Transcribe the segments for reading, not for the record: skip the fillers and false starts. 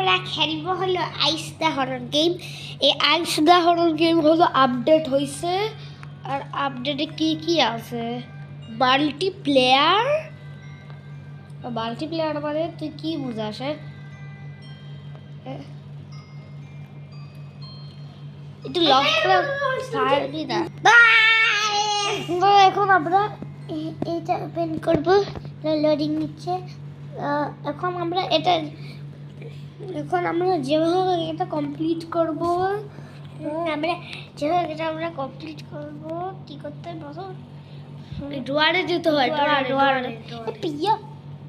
আমরা খেলবো হলো আইস দ্য হরর গেম। এই আইস দ্য হরর গেম হলো আপডেট হয়েছে। আর আপডেটে কি কি আছে? মাল্টিপ্লেয়ার মানে তুই কি বুঝাস? একটু লক পারবি না। এখন আমরা এইটা ওপেন করবো, লোডিং নিচ্ছে। এখন আমরা যেভাবে এটা কমপ্লিট করব, কি করতে হবে বলো? ডোয়ারে যেতে হয়। ডোয়ারে পিয়া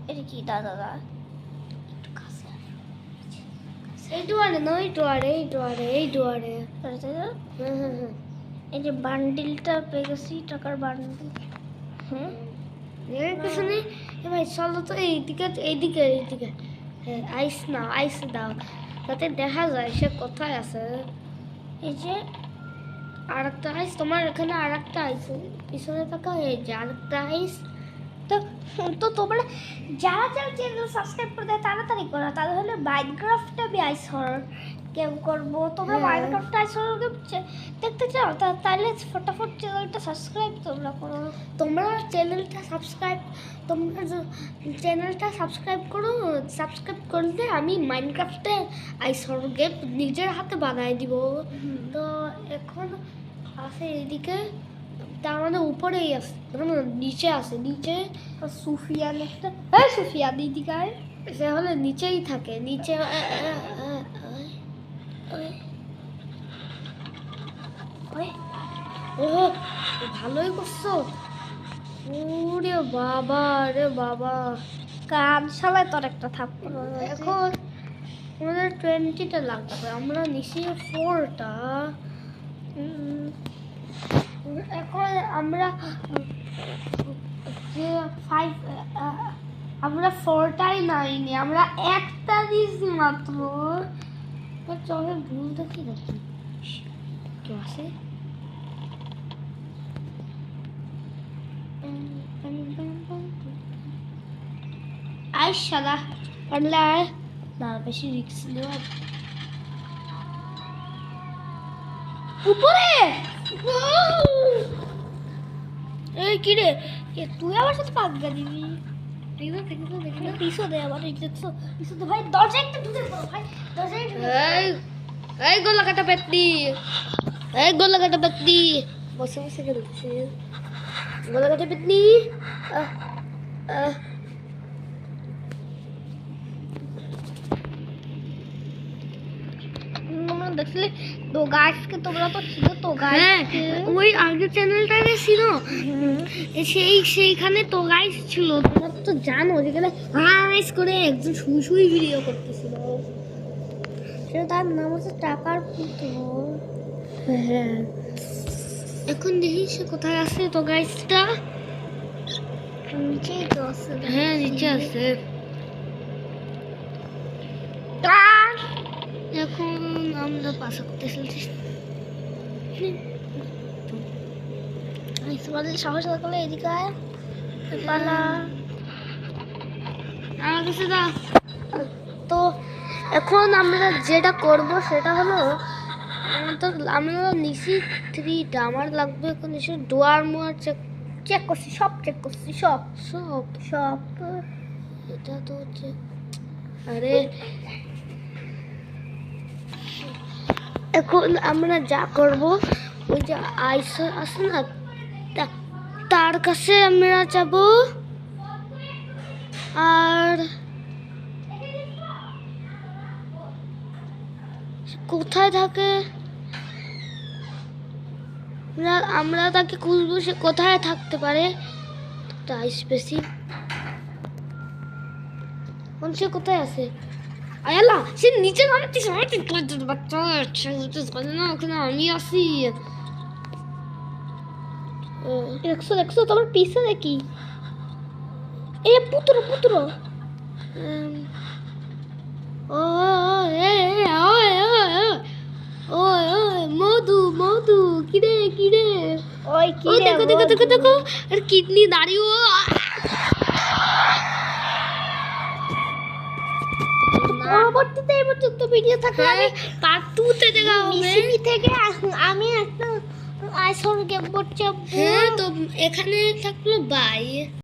এটা কি দাদা? এই ডোয়ারে এই যে বান্ডিলটা পেয়ে গেছি, টাকার বান্ডিল। কিছু নেই ভাই, চলো তো এইদিকে। হ্যাঁ, আইস দাও যাতে দেখা যায় সে কোথায় আছে। এই যে আর একটা আইস, তোমার এখানে আর একটা আইস পিছনে থাকা, এই যে আর একটা আইস। তো তোমরা যারা চ্যানেল সাবস্ক্রাইব করে দেয় তাড়াতাড়ি করো, তাহলে হলে মাইনক্রাফটে আমি আইস হরর গেম করবো। তোমরা মাইনক্রাফটে আইস হরর গেম দেখতে চাও তাহলে ফটাফট চ্যানেলটা সাবস্ক্রাইব তোমরা করো। তোমরা চ্যানেলটা সাবস্ক্রাইব করো। সাবস্ক্রাইব করলে আমি মাইনক্রাফটে আইস হরর গেম নিজের হাতে বানাই দিব। তো এখন আছে এদিকে, তার মানে উপরেই আছে, নিচে আছে। নিচে সুফিয়ান একটা, সুফিয়ান দিদিকায় সে হলে নিচেই থাকে। নিচে ও ভালোই করছো। ওরে বাবা রে বাবা, কান শালায় তোর একটা থাপ্পড়। এখন আমাদের 20টা লাগবে, আমরা নিচে 4টা। এখন আমরা 4টাই নাইনি, আমরা একটা দিয়েছি মাত্র। চলে ভুলটা কি নাকি কেউ আছে? আইসাদা পারলে না, বেশি রিস্ক নেওয়া। উপরে এই কি রে, তুই আমার সাথে পাগলা দিবি? পিছু দে আবার, পিছু দে ভাই, দরজা একটা ঢুকে পড়ো ভাই, দরজায় ঢুকে। এই গলা কাটা পেতনি, বসে খেলছে গলা কাটা পেতনি। দেখলে তো গাছকে, তোমরা তো ছিল তো গাছ, ওই আগের চ্যানেলটাকে ছিল সেইখানে তো গাইস ছিল। তোমরা তো জানো যেখানে হাইস করে একজন শুই ভিডিও করতেছিল, সেটা তার নাম হচ্ছে টাকার পুতুল। হ্যাঁ, এখন দেখি সে কোথায় আছে। তো গাইসটা নিচেই তো আছে। হ্যাঁ, নিচে আছে। এখন আমরা পাশা করতে চলছি। সাহস থাকলে এদিকে পালা আমার কাছে দা। তো এখন আমরা যেটা করব সেটা হলো, আমরা নিচি 3টা, আমার লাগবে এখন এসে ডোয়ার মোয়ার চেক করছি, সব চেক করছি, সব এটা তো হচ্ছে, আরে এখন আমরা যা করব, ওই যে আইস আছে না, তার কাছে আমরা যাব। আর কোথায় থাকে আমরা তাকে খুঁজবো, সে কোথায় থাকতে পারে। আইস বেশি সে কোথায় আছে? আয়ালা সে নিচে নামতিস, বাচ্চা না, ওখানে আমি আসি। দেখছো তোমার পিছনে কি? এ পুত্র মধু কিরে ওই কি দেখো আর কিডনি দাঁড়িয়ে পরবর্তীতে এবার তো ভিডিও থাকলে আমি পার্ট 2 তে দেখা হবে। মিসিবি থেকে আমি একটা আইসর গেম করছি। হ্যাঁ, তো এখানে থাকলো বাই।